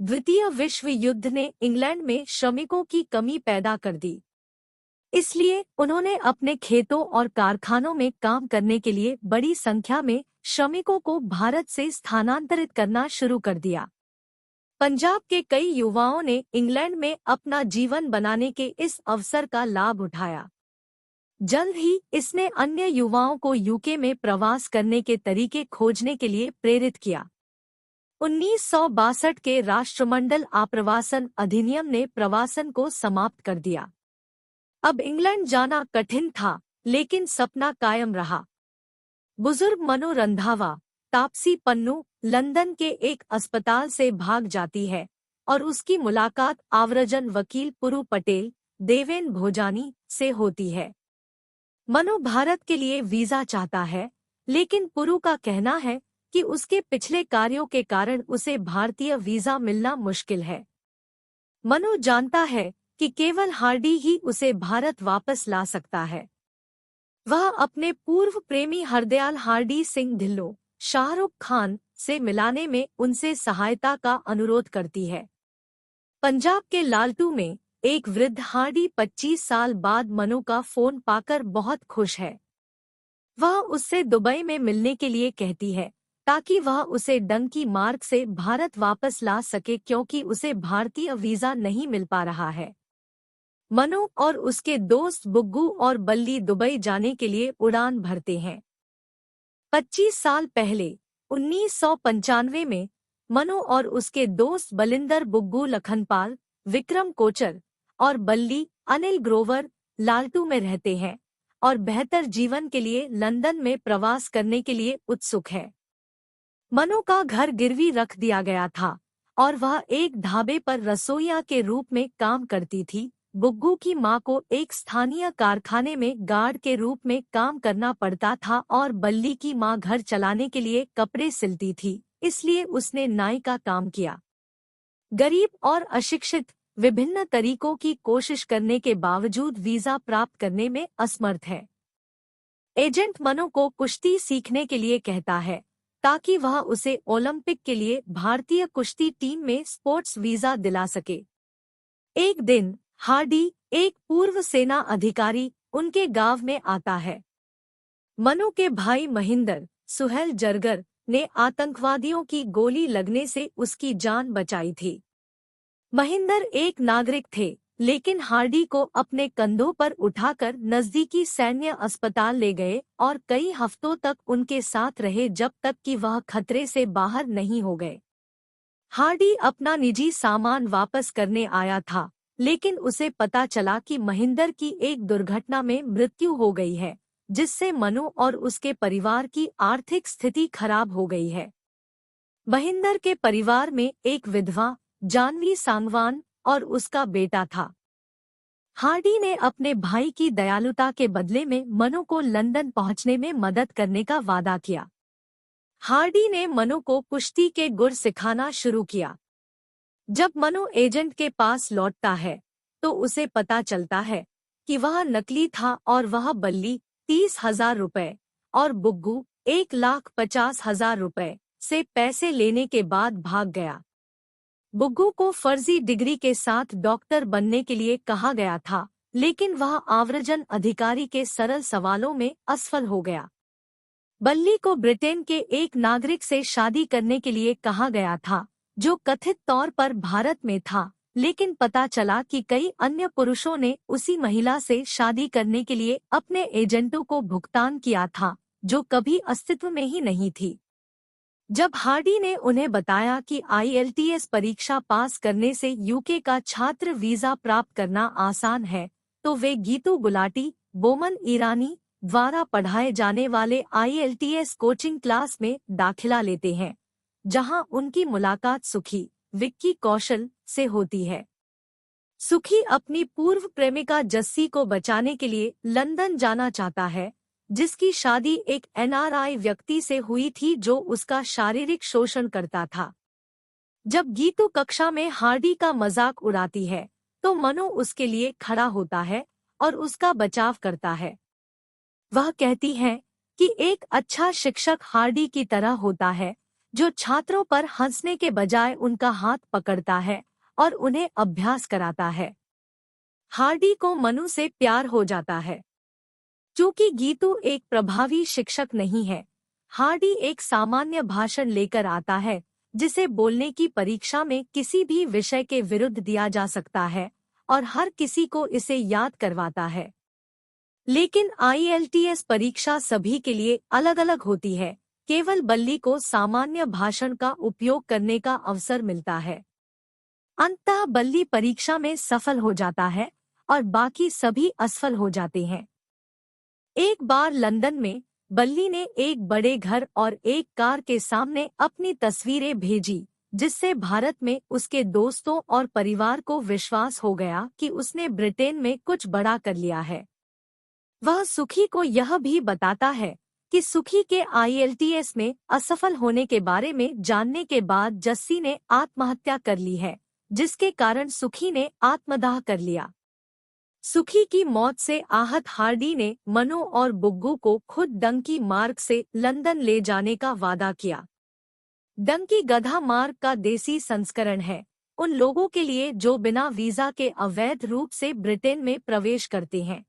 द्वितीय विश्व युद्ध ने इंग्लैंड में श्रमिकों की कमी पैदा कर दी। इसलिए उन्होंने अपने खेतों और कारखानों में काम करने के लिए बड़ी संख्या में श्रमिकों को भारत से स्थानांतरित करना शुरू कर दिया। पंजाब के कई युवाओं ने इंग्लैंड में अपना जीवन बनाने के इस अवसर का लाभ उठाया। जल्द ही इसने अन्य युवाओं को यूके में प्रवास करने के तरीके खोजने के लिए प्रेरित किया। 1962 के राष्ट्रमंडल आप्रवासन अधिनियम ने प्रवासन को समाप्त कर दिया। अब इंग्लैंड जाना कठिन था, लेकिन सपना कायम रहा। बुजुर्ग मनु रंधावा, तापसी पन्नू लंदन के एक अस्पताल से भाग जाती है और उसकी मुलाकात आव्रजन वकील पुरु पटेल, देवेन भोजानी से होती है। मनु भारत के लिए वीजा चाहता है, लेकिन पुरु का कहना है कि उसके पिछले कार्यों के कारण उसे भारतीय वीजा मिलना मुश्किल है। मनु जानता है कि केवल हार्डी ही उसे भारत वापस ला सकता है। वह अपने पूर्व प्रेमी हरदयाल हार्डी सिंह ढिल्लों, शाहरुख खान से मिलाने में उनसे सहायता का अनुरोध करती है। पंजाब के लालटू में एक वृद्ध हार्डी 25 साल बाद मनु का फोन पाकर बहुत खुश है। वह उससे दुबई में मिलने के लिए कहती है ताकि वह उसे डंकी मार्ग से भारत वापस ला सके, क्योंकि उसे भारतीय वीजा नहीं मिल पा रहा है। मनु और उसके दोस्त बुग्गू और बल्ली दुबई जाने के लिए उड़ान भरते हैं। 25 साल पहले 1995 में मनु और उसके दोस्त बलिंदर बुग्गू लखनपाल, विक्रम कोचर और बल्ली अनिल ग्रोवर लालटू में रहते हैं और बेहतर जीवन के लिए लंदन में प्रवास करने के लिए उत्सुक है। मनु का घर गिरवी रख दिया गया था और वह एक ढाबे पर रसोइया के रूप में काम करती थी। बुग्गू की मां को एक स्थानीय कारखाने में गार्ड के रूप में काम करना पड़ता था और बल्ली की मां घर चलाने के लिए कपड़े सिलती थी, इसलिए उसने नाई का काम किया। गरीब और अशिक्षित, विभिन्न तरीकों की कोशिश करने के बावजूद वीजा प्राप्त करने में असमर्थ है। एजेंट मनु को कुश्ती सीखने के लिए कहता है ताकि वह उसे ओलंपिक के लिए भारतीय कुश्ती टीम में स्पोर्ट्स वीजा दिला सके। एक दिन हार्डी, एक पूर्व सेना अधिकारी, उनके गांव में आता है। मनु के भाई महिंदर, सुहेल जरगर ने आतंकवादियों की गोली लगने से उसकी जान बचाई थी। महिंदर एक नागरिक थे, लेकिन हार्डी को अपने कंधों पर उठाकर नजदीकी सैन्य अस्पताल ले गए और कई हफ्तों तक उनके साथ रहे जब तक कि वह खतरे से बाहर नहीं हो गए। हार्डी अपना निजी सामान वापस करने आया था, लेकिन उसे पता चला कि महिंदर की एक दुर्घटना में मृत्यु हो गई है, जिससे मनु और उसके परिवार की आर्थिक स्थिति खराब हो गई है। महिंदर के परिवार में एक विधवा, जानवी सांगवान और उसका बेटा था। हार्डी ने अपने भाई की दयालुता के बदले में मनु को लंदन पहुंचने में मदद करने का वादा किया। हार्डी ने मनु को कुश्ती के गुर सिखाना शुरू किया। जब मनु एजेंट के पास लौटता है तो उसे पता चलता है कि वह नकली था और वह बल्ली 30,000 रुपए और बुग्गू 1,50,000 रुपए से पैसे लेने के बाद भाग गया। बुग्गू को फर्जी डिग्री के साथ डॉक्टर बनने के लिए कहा गया था, लेकिन वह आव्रजन अधिकारी के सरल सवालों में असफल हो गया। बल्ली को ब्रिटेन के एक नागरिक से शादी करने के लिए कहा गया था, जो कथित तौर पर भारत में था, लेकिन पता चला कि कई अन्य पुरुषों ने उसी महिला से शादी करने के लिए अपने एजेंटों को भुगतान किया था, जो कभी अस्तित्व में ही नहीं थी। जब हार्डी ने उन्हें बताया कि IELTS परीक्षा पास करने से यूके का छात्र वीजा प्राप्त करना आसान है, तो वे गीतू गुलाटी, बोमन ईरानी द्वारा पढ़ाए जाने वाले IELTS कोचिंग क्लास में दाखिला लेते हैं, जहां उनकी मुलाकात सुखी, विक्की कौशल से होती है। सुखी अपनी पूर्व प्रेमिका जस्सी को बचाने के लिए लंदन जाना चाहता है, जिसकी शादी एक NRI व्यक्ति से हुई थी जो उसका शारीरिक शोषण करता था। जब गीतू कक्षा में हार्डी का मजाक उड़ाती है, तो मनु उसके लिए खड़ा होता है और उसका बचाव करता है। वह कहती है कि एक अच्छा शिक्षक हार्डी की तरह होता है, जो छात्रों पर हंसने के बजाय उनका हाथ पकड़ता है और उन्हें अभ्यास कराता है। हार्डी को मनु से प्यार हो जाता है। चूंकि गीतू एक प्रभावी शिक्षक नहीं है, हार्डी एक सामान्य भाषण लेकर आता है जिसे बोलने की परीक्षा में किसी भी विषय के विरुद्ध दिया जा सकता है और हर किसी को इसे याद करवाता है। लेकिन IELTS परीक्षा सभी के लिए अलग अलग होती है। केवल बल्ली को सामान्य भाषण का उपयोग करने का अवसर मिलता है। अंततः बल्ली परीक्षा में सफल हो जाता है और बाकी सभी असफल हो जाते हैं। एक बार लंदन में बल्ली ने एक बड़े घर और एक कार के सामने अपनी तस्वीरें भेजी, जिससे भारत में उसके दोस्तों और परिवार को विश्वास हो गया कि उसने ब्रिटेन में कुछ बड़ा कर लिया है। वह सुखी को यह भी बताता है कि सुखी के IELTS में असफल होने के बारे में जानने के बाद जस्सी ने आत्महत्या कर ली है, जिसके कारण सुखी ने आत्मदाह कर लिया। सुखी की मौत से आहत हार्डी ने मनु और बुग्गू को खुद डंकी मार्ग से लंदन ले जाने का वादा किया। डंकी गधा मार्ग का देसी संस्करण है, उन लोगों के लिए जो बिना वीजा के अवैध रूप से ब्रिटेन में प्रवेश करते हैं।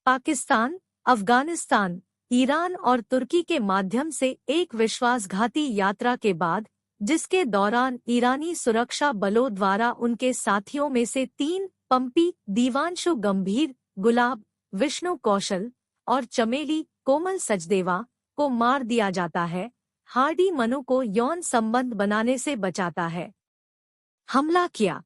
पाकिस्तान, अफगानिस्तान, ईरान और तुर्की के माध्यम से एक विश्वासघाती यात्रा के बाद, जिसके दौरान ईरानी सुरक्षा बलों द्वारा उनके साथियों में से 3 पंपी, दीवांशु गंभीर, गुलाब, विष्णु कौशल और चमेली कोमल सचदेवा को मार दिया जाता है, हार्डी मनु को यौन संबंध बनाने से बचाता है। हमला किया।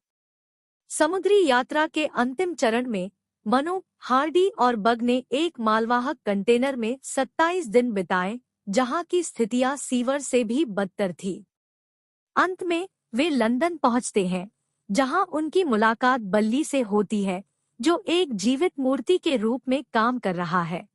समुद्री यात्रा के अंतिम चरण में मनु, हार्डी और बग ने एक मालवाहक कंटेनर में 27 दिन बिताए, जहां की स्थितियां सीवर से भी बदतर थी। अंत में वे लंदन पहुंचते हैं, जहां उनकी मुलाकात बल्ली से होती है, जो एक जीवित मूर्ति के रूप में काम कर रहा है।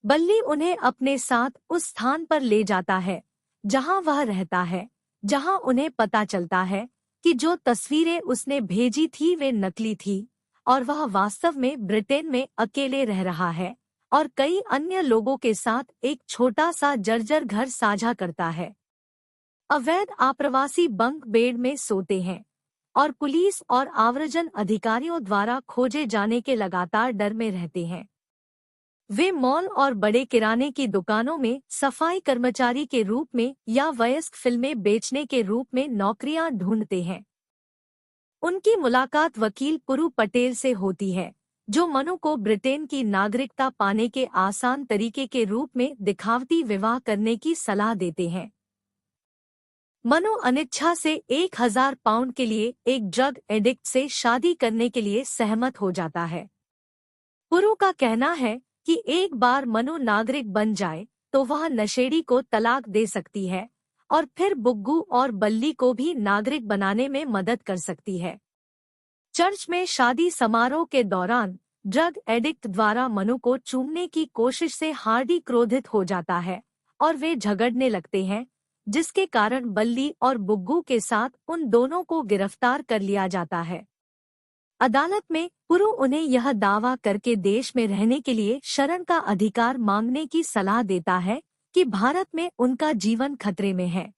बल्ली उन्हें अपने साथ उस स्थान पर ले जाता है जहां वह रहता है, जहां उन्हें पता चलता है कि जो तस्वीरें उसने भेजी थी वे नकली थी और वह वास्तव में ब्रिटेन में अकेले रह रहा है और कई अन्य लोगों के साथ एक छोटा सा जर्जर घर साझा करता है। अवैध आप्रवासी बंक बेड में सोते हैं और पुलिस और आव्रजन अधिकारियों द्वारा खोजे जाने के लगातार डर में रहते हैं। वे मॉल और बड़े किराने की दुकानों में सफाई कर्मचारी के रूप में या वयस्क फिल्में बेचने के रूप में नौकरियां ढूंढते हैं। उनकी मुलाकात वकील पुरु पटेल से होती है, जो मनु को ब्रिटेन की नागरिकता पाने के आसान तरीके के रूप में दिखावटी विवाह करने की सलाह देते हैं। मनु अनिच्छा से 1000 पाउंड के लिए एक ड्रग एडिक्ट से शादी करने के लिए सहमत हो जाता है। पुरु का कहना है कि एक बार मनु नागरिक बन जाए तो वह नशेड़ी को तलाक दे सकती है और फिर बुग्गू और बल्ली को भी नागरिक बनाने में मदद कर सकती है। चर्च में शादी समारोह के दौरान ड्रग एडिक्ट द्वारा मनु को चूमने की कोशिश से हार्डी क्रोधित हो जाता है और वे झगड़ने लगते हैं, जिसके कारण बल्ली और बुग्गू के साथ उन दोनों को गिरफ्तार कर लिया जाता है। अदालत में पुरु उन्हें यह दावा करके देश में रहने के लिए शरण का अधिकार मांगने की सलाह देता है कि भारत में उनका जीवन खतरे में है।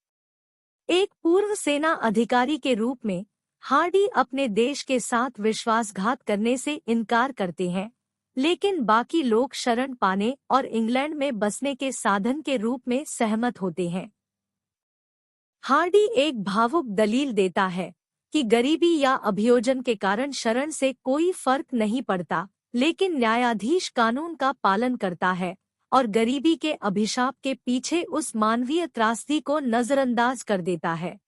एक पूर्व सेना अधिकारी के रूप में हार्डी अपने देश के साथ विश्वासघात करने से इनकार करते हैं, लेकिन बाकी लोग शरण पाने और इंग्लैंड में बसने के साधन के रूप में सहमत होते हैं। हार्डी एक भावुक दलील देता है कि गरीबी या अभियोजन के कारण शरण से कोई फर्क नहीं पड़ता, लेकिन न्यायाधीश कानून का पालन करता है और गरीबी के अभिशाप के पीछे उस मानवीय त्रासदी को नजरअंदाज कर देता है।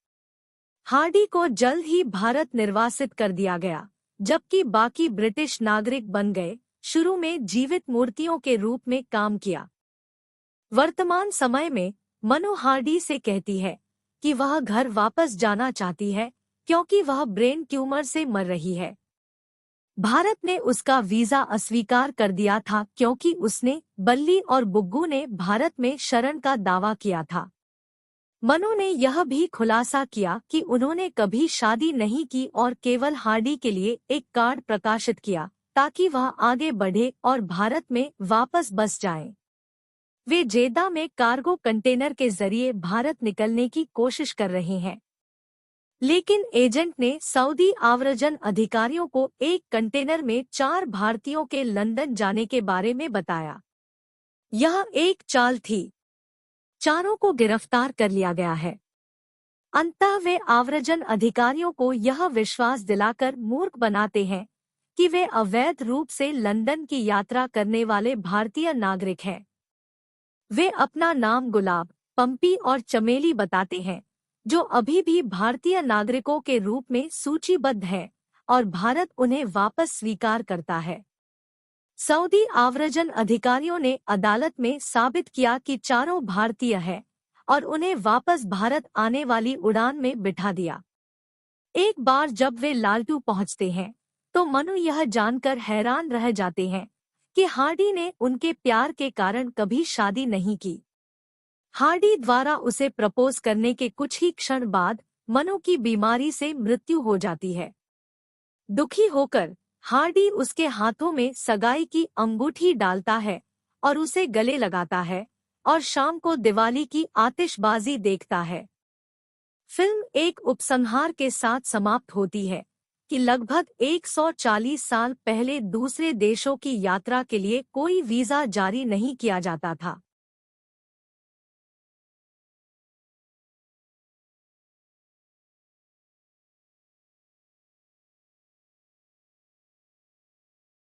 हार्डी को जल्द ही भारत निर्वासित कर दिया गया, जबकि बाकी ब्रिटिश नागरिक बन गए। शुरू में जीवित मूर्तियों के रूप में काम किया। वर्तमान समय में मनु हार्डी से कहती है कि वह घर वापस जाना चाहती है क्योंकि वह ब्रेन ट्यूमर से मर रही है। भारत ने उसका वीजा अस्वीकार कर दिया था क्योंकि उसने, बल्ली और बुग्गू ने भारत में शरण का दावा किया था। मनु ने यह भी खुलासा किया कि उन्होंने कभी शादी नहीं की और केवल हार्डी के लिए एक कार्ड प्रकाशित किया ताकि वह आगे बढ़े और भारत में वापस बस जाए। वे जेद्दा में कार्गो कंटेनर के जरिए भारत निकलने की कोशिश कर रहे हैं। लेकिन एजेंट ने सऊदी आव्रजन अधिकारियों को एक कंटेनर में 4 भारतीयों के लंदन जाने के बारे में बताया। यह एक चाल थी। चारों को गिरफ्तार कर लिया गया है। अंततः वे आव्रजन अधिकारियों को यह विश्वास दिलाकर मूर्ख बनाते हैं कि वे अवैध रूप से लंदन की यात्रा करने वाले भारतीय नागरिक हैं। वे अपना नाम गुलाब, पंपी और चमेली बताते हैं, जो अभी भी भारतीय नागरिकों के रूप में सूचीबद्ध हैं, और भारत उन्हें वापस स्वीकार करता है। सऊदी आव्रजन अधिकारियों ने अदालत में साबित किया कि चारों भारतीय हैं और उन्हें वापस भारत आने वाली उड़ान में बिठा दिया। एक बार जब वे लालटू पहुंचते हैं तो मनु यह जानकर हैरान रह जाते हैं कि हार्डी ने उनके प्यार के कारण कभी शादी नहीं की। हार्डी द्वारा उसे प्रपोज करने के कुछ ही क्षण बाद मनु की बीमारी से मृत्यु हो जाती है। दुखी होकर हार्डी उसके हाथों में सगाई की अंगूठी डालता है और उसे गले लगाता है और शाम को दिवाली की आतिशबाजी देखता है। फिल्म एक उपसंहार के साथ समाप्त होती है कि लगभग 140 साल पहले दूसरे देशों की यात्रा के लिए कोई वीजा जारी नहीं किया जाता था।